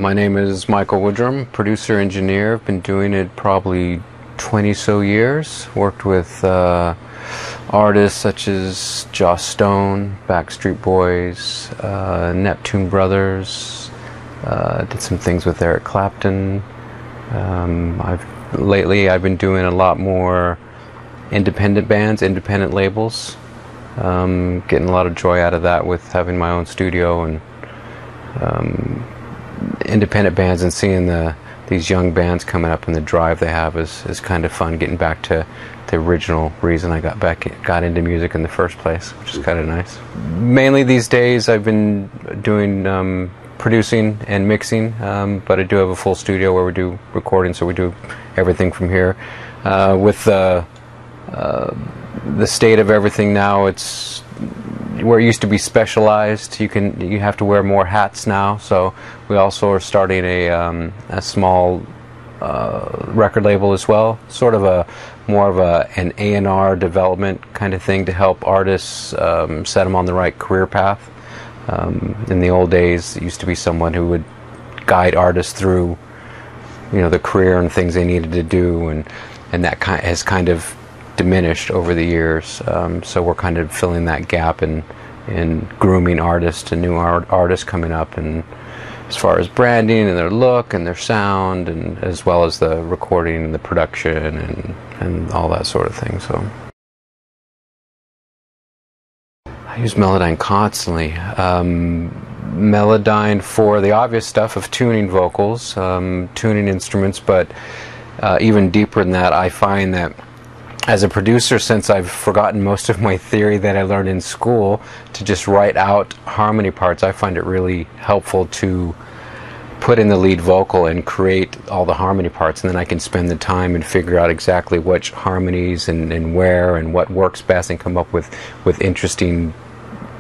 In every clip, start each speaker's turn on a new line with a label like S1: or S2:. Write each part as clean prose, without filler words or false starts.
S1: My name is Michael Woodrum, producer engineer. I've been doing it probably 20 so years. Worked with artists such as Joss Stone, Backstreet Boys, Neptune Brothers. Did some things with Eric Clapton. Lately I've been doing a lot more independent bands, independent labels. Getting a lot of joy out of that with having my own studio and independent bands, and seeing these young bands coming up and the drive they have is kind of fun. Getting back to the original reason I got into music in the first place, which is kind of nice. Mainly these days I've been doing producing and mixing, but I do have a full studio where we do recording, so we do everything from here. With the state of everything now, it's where it used to be specialized. You have to wear more hats now. So we also are starting a small record label as well, sort of more of an A&R development kind of thing to help artists set them on the right career path. In the old days, it used to be someone who would guide artists through, the career and things they needed to do, and that has kind of diminished over the years. So we're kind of filling that gap in grooming artists and new artists coming up, and as far as branding and their look and their sound, and as well as the recording and the production and all that sort of thing. So I use Melodyne constantly. Melodyne for the obvious stuff of tuning vocals, tuning instruments, but even deeper than that, I find that as a producer, since I've forgotten most of my theory that I learned in school to just write out harmony parts, I find it really helpful to put in the lead vocal and create all the harmony parts, and then I can spend the time and figure out exactly which harmonies and where and what works best, and come up with interesting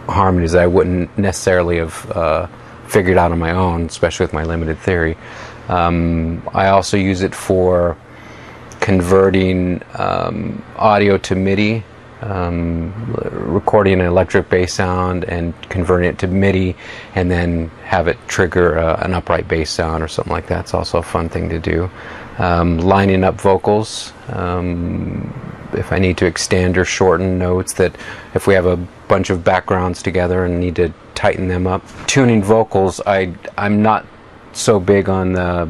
S1: harmonies that I wouldn't necessarily have figured out on my own, especially with my limited theory. I also use it for converting audio to MIDI, recording an electric bass sound and converting it to MIDI, and then have it trigger an upright bass sound or something like that. It's also a fun thing to do. Lining up vocals, if I need to extend or shorten notes, that if we have a bunch of backgrounds together and need to tighten them up. Tuning vocals, I'm not so big on the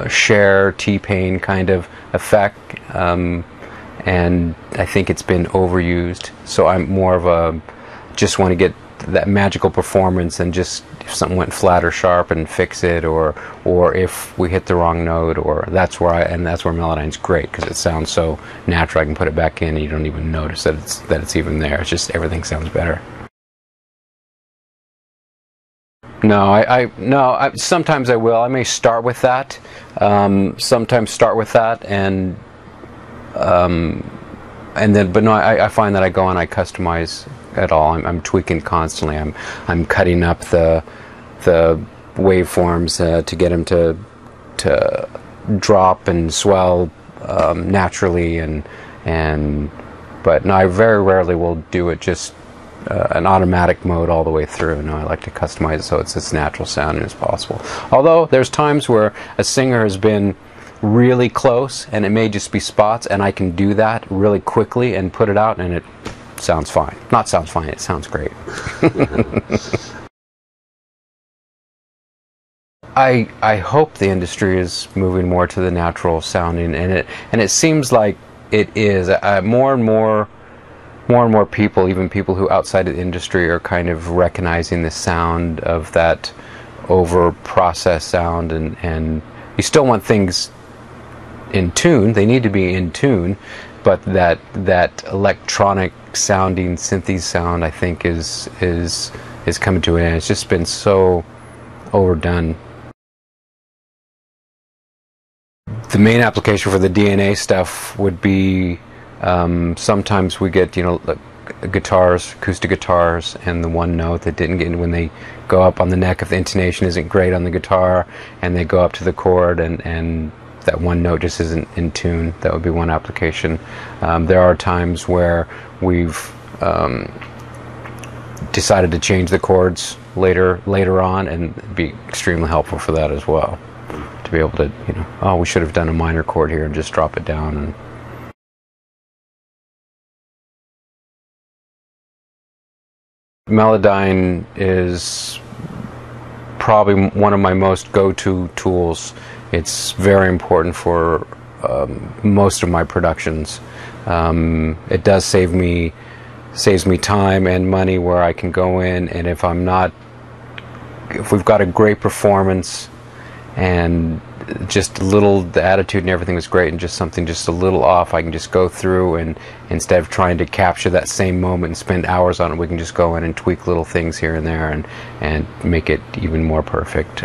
S1: Cher, T-Pain kind of effect, and I think it's been overused. So I'm more of just want to get that magical performance, and just if something went flat or sharp and fix it, or if we hit the wrong note, or that's where Melodyne's great, because it sounds so natural. I can put it back in and you don't even notice that it's even there. It's just everything sounds better. No, sometimes I will. I may start with that. Sometimes start with that, and then, but no, I find that I go and I customize it all. I'm tweaking constantly. I'm cutting up the waveforms to get them to drop and swell naturally, but no, I very rarely will do it just an automatic mode all the way through. No, I like to customize it so it's as natural sounding as possible. Although there's times where a singer has been really close and it may just be spots, and I can do that really quickly and put it out, and it sounds fine. Not sounds fine, it sounds great. I hope the industry is moving more to the natural sounding, and it seems like it is. More and more people, even people who outside of the industry, are kind of recognizing the sound of that over-processed sound, and you still want things in tune. They need to be in tune, but that electronic sounding synthy sound, I think, is coming to an end. It's just been so overdone. The main application for the DNA stuff would be sometimes we get guitars, acoustic guitars, and the one note that didn't get when they go up on the neck, if the intonation isn't great on the guitar and they go up to the chord and that one note just isn't in tune. That would be one application. There are times where we've decided to change the chords later on, and be extremely helpful for that as well. To be able to, you know, oh, we should have done a minor chord here and just drop it down. And Melodyne is probably one of my most go-to tools. It's very important for most of my productions. It does saves me time and money, where I can go in, and if we've got a great performance and just the attitude and everything was great, and just something just a little off, I can just go through, and instead of trying to capture that same moment and spend hours on it, we can just go in and tweak little things here and there and make it even more perfect.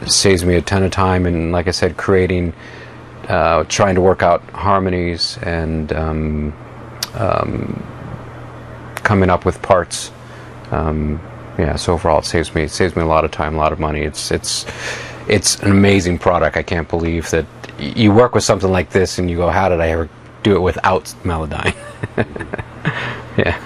S1: Saves me a ton of time, and like I said, creating, trying to work out harmonies and coming up with parts. Yeah, so overall it saves me a lot of time, a lot of money. It's an amazing product. I can't believe that you work with something like this and you go, how did I ever do it without Melodyne? Yeah.